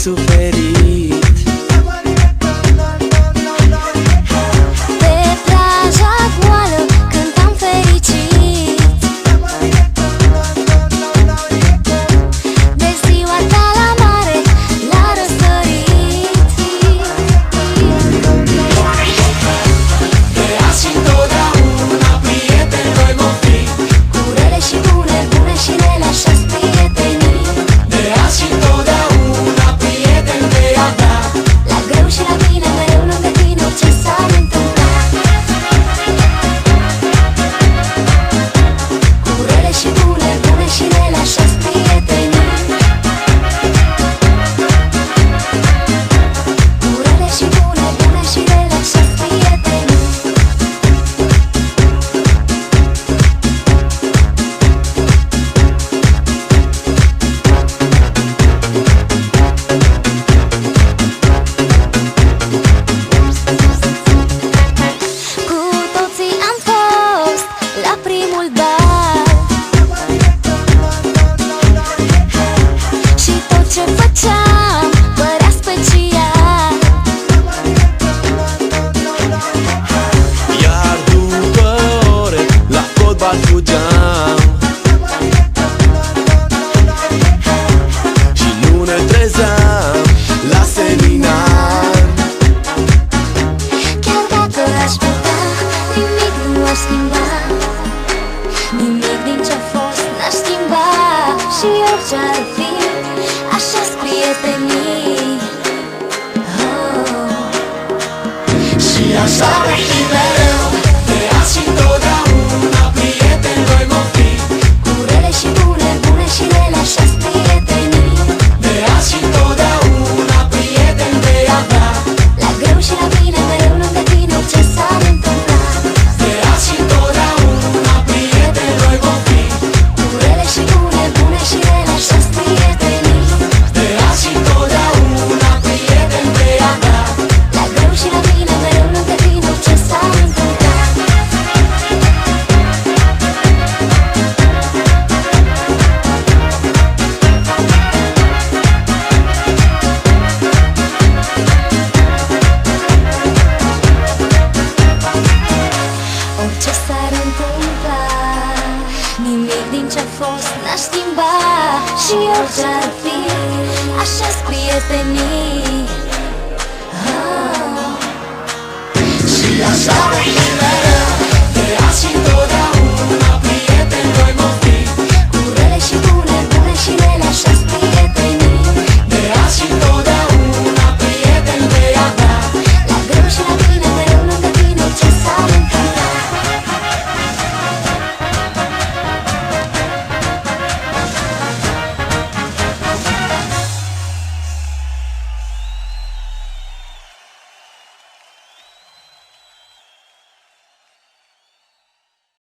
suferit. Pe plaja goală cântam fericit de ziua ta la mare, la răsărit. De azi și întotdeauna prieteni noi vom fi, Cu rele și bune, bune și rele, așa-s prietenii. de azi și întotdeauna prieteni vei avea. La greu și la bine, mereu lângă tine, orice s-ar întâmpla. Cu rele și bune, bune și rele, așa-s prietenii. Cu rele și bune, bune și rele, așa-s prietenii. Cu toții am fost la primul bal și tot ce făceam părea special. Iar după ore la fotbal fugeam și nu ne trezeam la seminar. Chiar dacă aș putea, nimic nu aș schimba. Nimic din ce-a fost n-aș schimba. Și orice ar fi, așa-s prietenii. Oh. Și așa vei fi mereu, de azi și întotdeauna prieteni noi vom fi, Cu rele și bune, bune și rele, așa-s prietenii. de azi și întotdeauna prieteni vei avea. La greu și la bine, mereu lângă tine, orice s-ar întâmpla. De azi și întotdeauna prieteni noi vom fi, Cu rele și bune, bune și rele, așa-s prietenii. de azi și întotdeauna prieteni vei avea. La greu și la bine, mereu lângă tine, orice s-ar întâmpla. Orice s-ar întâmpla, nimic din ce-a fost n-aș schimba. Și orice ar fi, așa-s prietenii. Oh. Și așa vei fi